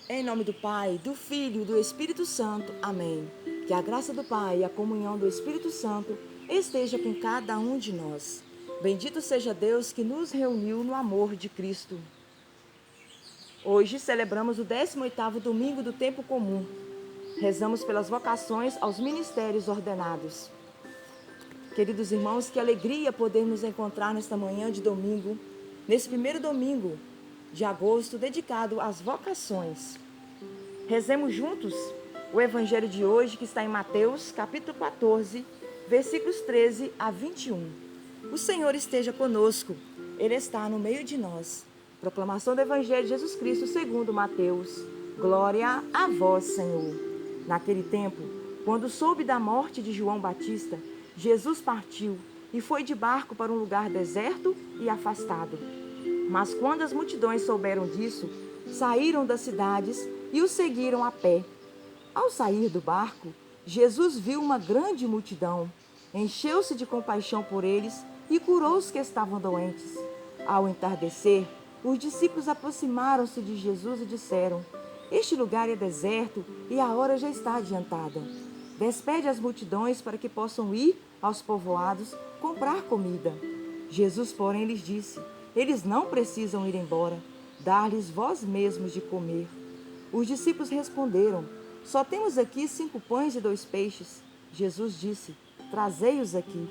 Em nome do Pai, do Filho e do Espírito Santo. Amém. Que a graça do Pai e a comunhão do Espírito Santo esteja com cada um de nós. Bendito seja Deus que nos reuniu no amor de Cristo. Hoje celebramos o 18º domingo do tempo comum. Rezamos pelas vocações aos ministérios ordenados. Queridos irmãos, que alegria poder nos encontrar nesta manhã de domingo, nesse primeiro domingo de agosto, dedicado às vocações. Rezemos juntos o evangelho de hoje, que está em Mateus, capítulo 14, versículos 13 a 21. O Senhor esteja conosco, Ele está no meio de nós. Proclamação do evangelho de Jesus Cristo segundo Mateus. Glória a vós, Senhor. Naquele tempo, quando soube da morte de João Batista, Jesus partiu e foi de barco para um lugar deserto e afastado. Mas quando as multidões souberam disso, saíram das cidades e o seguiram a pé. Ao sair do barco, Jesus viu uma grande multidão, encheu-se de compaixão por eles e curou os que estavam doentes. Ao entardecer, os discípulos aproximaram-se de Jesus e disseram: Este lugar é deserto e a hora já está adiantada. Despede as multidões para que possam ir aos povoados comprar comida. Jesus, porém, lhes disse: Eles não precisam ir embora. Dar-lhes vós mesmos de comer. Os discípulos responderam: Só temos aqui 5 pães e 2 peixes. Jesus disse: Trazei-os aqui.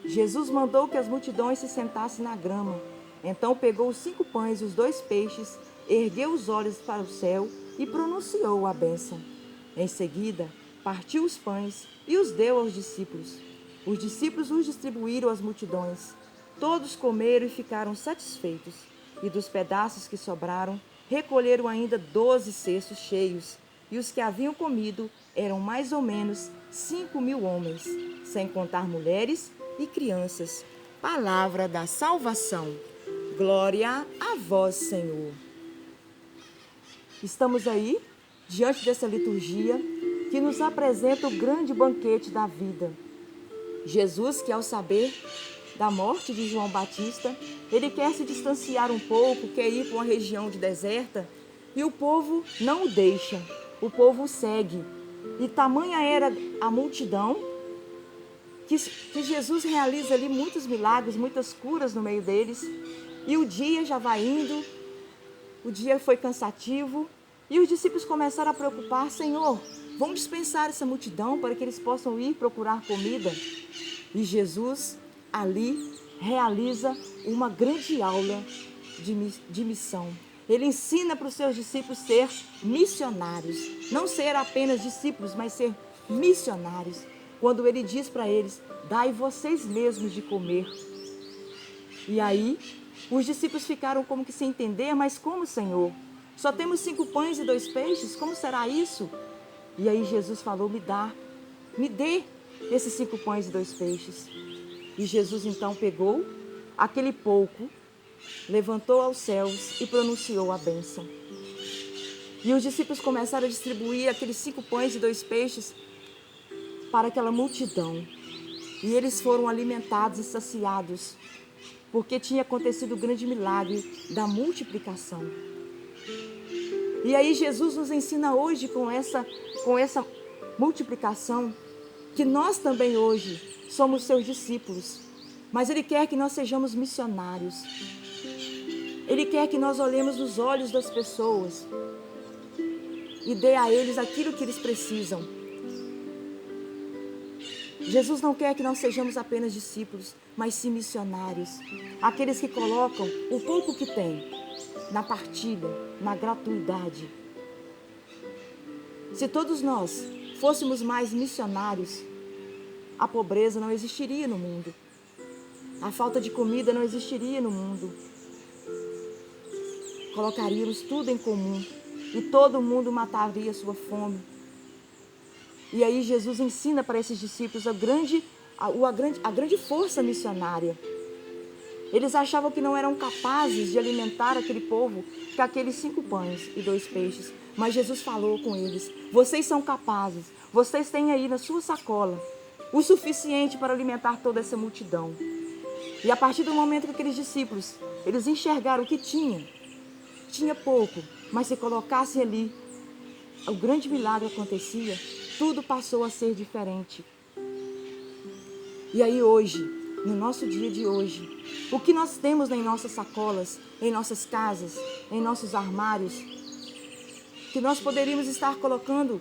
Jesus mandou que as multidões se sentassem na grama. Então pegou os 5 pães e os 2 peixes, ergueu os olhos para o céu e pronunciou a bênção. Em seguida, partiu os pães e os deu aos discípulos. Os discípulos os distribuíram às multidões. Todos comeram e ficaram satisfeitos. E dos pedaços que sobraram, recolheram ainda 12 cestos cheios. E os que haviam comido eram mais ou menos 5.000 homens, sem contar mulheres e crianças. Palavra da salvação. Glória a vós, Senhor. Estamos aí, diante dessa liturgia, que nos apresenta o grande banquete da vida. Jesus, que ao saber da morte de João Batista, ele quer se distanciar um pouco, quer ir para uma região de deserta, e o povo não o deixa, o povo o segue. E tamanha era a multidão que Jesus realiza ali muitos milagres, muitas curas no meio deles, e o dia já vai indo, o dia foi cansativo, e os discípulos começaram a preocupar: Senhor, vamos dispensar essa multidão para que eles possam ir procurar comida? E Jesus ali realiza uma grande aula de missão. Ele ensina para os seus discípulos ser missionários. Não ser apenas discípulos, mas ser missionários. Quando ele diz para eles: dai vocês mesmos de comer. E aí, os discípulos ficaram como que sem entender: mas como, Senhor? Só temos 5 pães e 2 peixes, como será isso? E aí Jesus falou: me dê esses 5 pães e 2 peixes. E Jesus então pegou aquele pouco, levantou aos céus e pronunciou a bênção. E os discípulos começaram a distribuir aqueles 5 pães e 2 peixes para aquela multidão. E eles foram alimentados e saciados, porque tinha acontecido o grande milagre da multiplicação. E aí Jesus nos ensina hoje com essa multiplicação, que nós também hoje somos seus discípulos, mas Ele quer que nós sejamos missionários. Ele quer que nós olhemos nos olhos das pessoas e dê a eles aquilo que eles precisam. Jesus não quer que nós sejamos apenas discípulos, mas sim missionários. Aqueles que colocam o pouco que têm na partilha, na gratuidade. Se todos nós fôssemos mais missionários, a pobreza não existiria no mundo. A falta de comida não existiria no mundo. Colocaríamos tudo em comum e todo mundo mataria sua fome. E aí Jesus ensina para esses discípulos a grande força missionária. Eles achavam que não eram capazes de alimentar aquele povo com aqueles 5 pães e 2 peixes. Mas Jesus falou com eles: vocês são capazes, vocês têm aí na sua sacola o suficiente para alimentar toda essa multidão. E a partir do momento que aqueles discípulos, eles enxergaram o que tinham, tinha pouco, mas se colocasse ali, o grande milagre acontecia, tudo passou a ser diferente. E aí hoje, no nosso dia de hoje, o que nós temos em nossas sacolas, em nossas casas, em nossos armários, que nós poderíamos estar colocando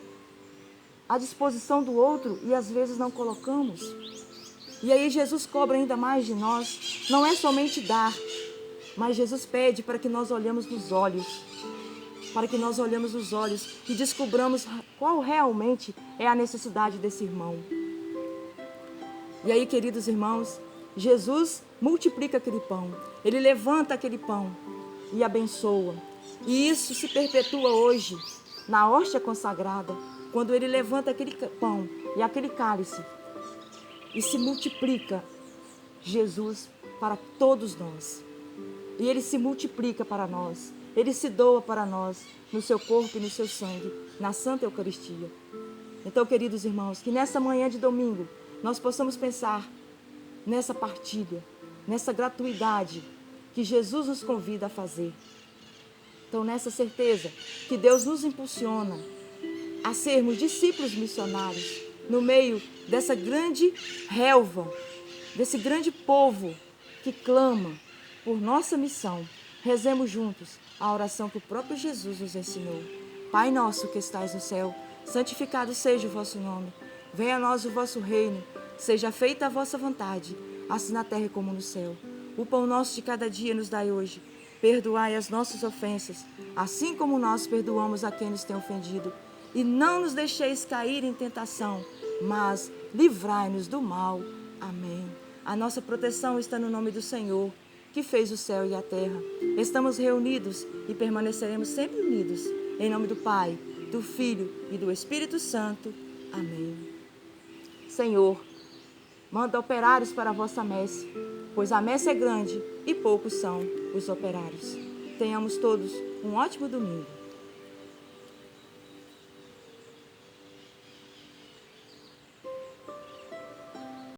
à disposição do outro e às vezes não colocamos. E aí Jesus cobra ainda mais de nós, não é somente dar, mas Jesus pede para que nós olhemos nos olhos, e descobramos qual realmente é a necessidade desse irmão. E aí, queridos irmãos, Jesus multiplica aquele pão, Ele levanta aquele pão e abençoa. E isso se perpetua hoje, na hóstia consagrada, quando Ele levanta aquele pão e aquele cálice e se multiplica Jesus para todos nós. E Ele se multiplica para nós, Ele se doa para nós, no seu corpo e no seu sangue, na Santa Eucaristia. Então, queridos irmãos, que nessa manhã de domingo, nós possamos pensar nessa partilha, nessa gratuidade que Jesus nos convida a fazer. Então, nessa certeza que Deus nos impulsiona a sermos discípulos missionários no meio dessa grande relva, desse grande povo que clama por nossa missão. Rezemos juntos a oração que o próprio Jesus nos ensinou. Pai nosso que estais no céu, santificado seja o vosso nome. Venha a nós o vosso reino, seja feita a vossa vontade, assim na terra como no céu. O pão nosso de cada dia nos dai hoje. Perdoai as nossas ofensas, assim como nós perdoamos a quem nos tem ofendido. E não nos deixeis cair em tentação, mas livrai-nos do mal. Amém. A nossa proteção está no nome do Senhor, que fez o céu e a terra. Estamos reunidos e permaneceremos sempre unidos. Em nome do Pai, do Filho e do Espírito Santo. Amém. Senhor, manda operários para a vossa messe, pois a messe é grande e poucos são os operários. Tenhamos todos um ótimo domingo.